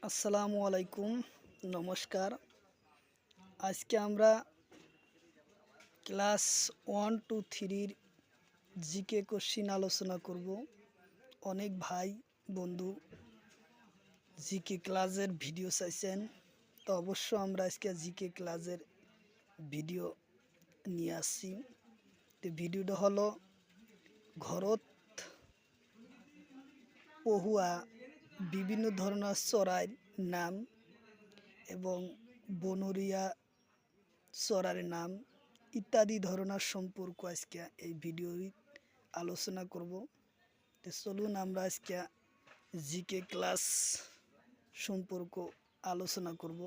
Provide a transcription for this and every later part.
আসসালামু আলাইকুম, নমস্কার। আজকে আমরা ক্লাস 1 2 3 জিকে কোশ্চিন আলোচনা করব। অনেক ভাই বন্ধু জিকে ক্লাসের ভিডিও চাইছেন, তো অবশ্য আমরা আজকে জিকে ক্লাসের ভিডিও নিয়ে আসছি। তো ভিডিওটা হলো ঘরত পহুয়া বিভিন্ন ধরনের চড়াইর নাম এবং বনরিয়া চড়ার নাম ইত্যাদি ধরনের সম্পর্ক আজকে এই ভিডিওর আলোচনা করব। তো চলুন আমরা আজকে জিকে ক্লাস সম্পর্ক আলোচনা করব।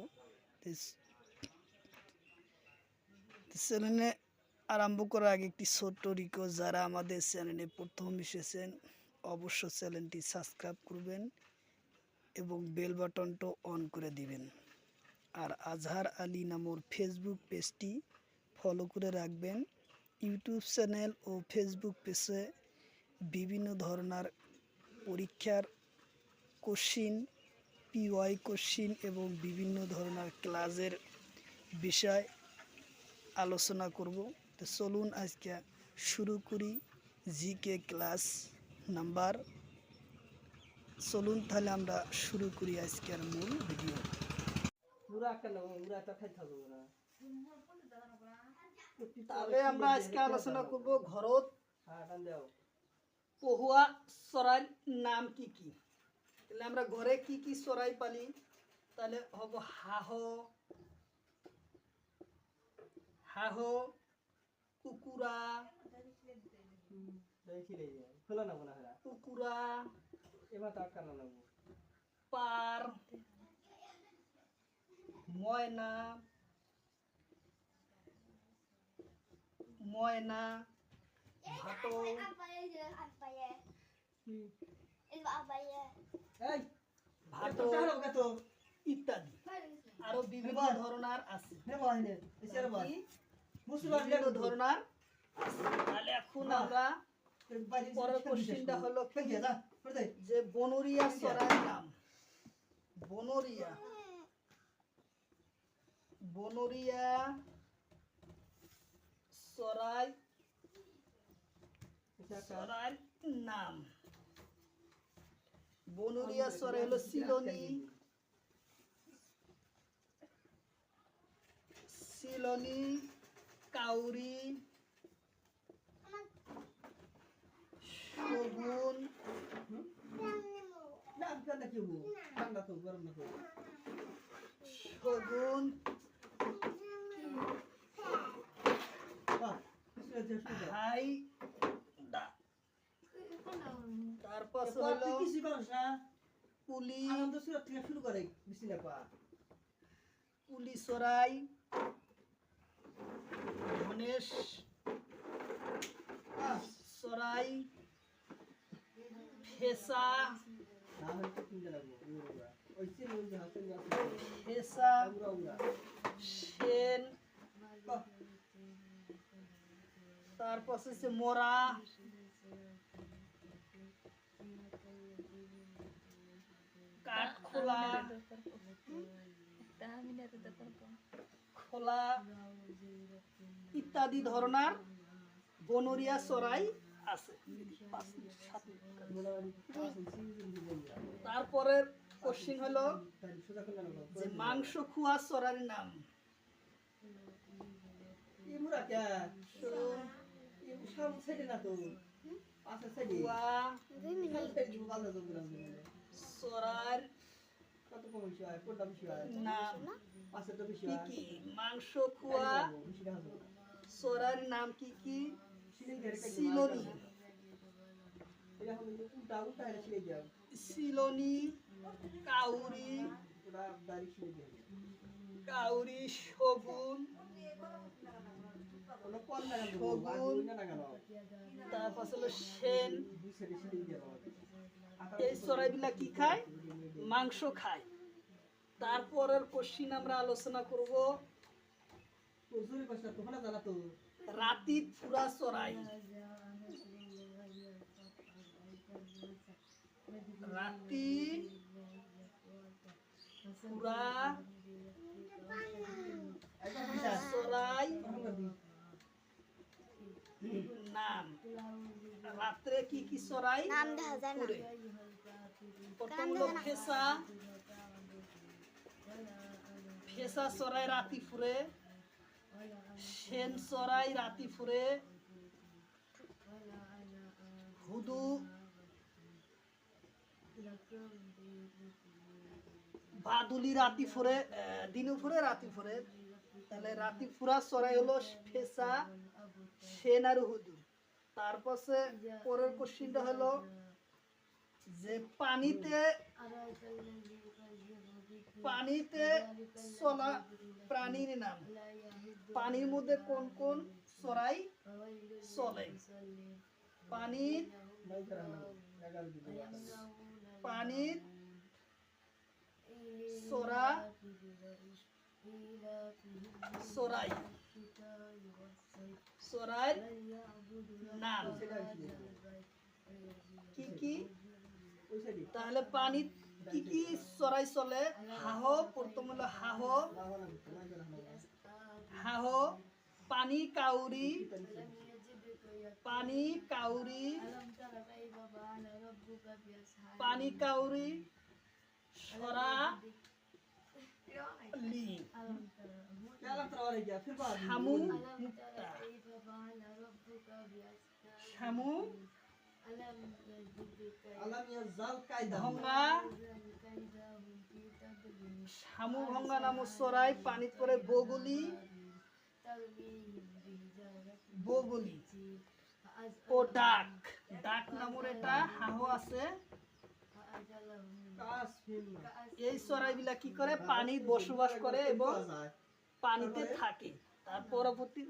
চ্যানেলে আরম্ভ করার আগে একটি ছোট্ট রিকোয়েস্ট, যারা আমাদের চ্যানেলে প্রথম এসেছেন অবশ্য চ্যানেলটি সাবস্ক্রাইব করবেন এবং বেল বাটনটা অন করে দিবেন। আর আজহার আলী নামর ফেসবুক পেজটি ফলো করে রাখবেন। ইউটিউব চ্যানেল ও ফেসবুক পেজে বিভিন্ন ধরনের পরীক্ষার কোশ্চিন, পিওয়াই কোশ্চিন এবং বিভিন্ন ধরনের ক্লাসের বিষয় আলোচনা করব। তো চলুন আজকে শুরু করি জিকে ক্লাস নাম্বার। চলুন তাহলে আমরা শুরু করি আজকের মূল ভিডিও। তাহলে আমরা আজকে আলোচনা করব ঘরত পহুয়া চড়াইর নাম কি কি। তাহলে আমরা ঘরে কি কি চড়াই পালি, তাহলে হব হাঁহ, কুকুরা, পার, ময়না, ভাটো, ইত্যাদি আরো বিভিন্ন ধরনের আছে। বিভিন্ন ধরনের তাহলে এখন আমরা পরের কোশ্চেনটা হলো যে বনরিয়া চড়াইর নাম। বনরিয়া চড়াই নাম। বনরিয়া চড়াই হলো সিলনি, কাউরি, শগুন, তারপর হলো পুলি চড়াই, ধনেশ চড়াই, ফেসা, সেন, তারপর হচ্ছে মোরা, কাঠখোলা, খোলা ইত্যাদি ধরনের বনরিয়া চড়াই আছে। তারপরের কোশ্চিন হলো যে মাংস খোয়া চড়ার নাম। মাংস খোয়া চড়ার নাম কি কি? সিলনি, কাউরি, শগুন, তারপর হলো সেন। এই চড়াইগুলা কি খায়? মাংস খায়। তারপরের কোশ্চিন আমরা আলোচনা করব রাতির পুরা চড়াই। রাতি ফুরা চড়াই নাম। রাত্রে কি কি চড়াই ফুরে? প্রথম হলো ফেসা, ফেসা চড়াই রাতি ফুরে, সেন চড়াই রাতি ফুরে, হুদু বাদুলি রাতি ফুরে, দিনু ফুরে রাতি ফুরে। তাহলে রাতি ফুরা চড়াই হলো ফেসা, সেন আর হুদু। তারপরে পরের কোশ্চিনটা হলো যে পানিতে পানিতে চলা প্রাণীর নাম। পানির মধ্যে কোন কোন চড়াই চলে? পানির পানির চড়া চড়াই চড়াই নাম কি কি? তাহলে পানি কি কি চড়াই চলে? হাহ, প্রথম হলো হাহ, হাহ, পানি কাউরি, পানি কাউরি, পানি কাউরি, সরা লি, শামু মুক্তা, শামু ভঙ্গা, শামু ভঙ্গা নামক চড়াই পানিত পরে বগুলি, বগুলি ও ডাক। ডাক নামের এটা হাহ আছে। এই চড়াইগুলা কি করে? পানির বসবাস করে এবং পানিতে থাকে। তার পরবর্তী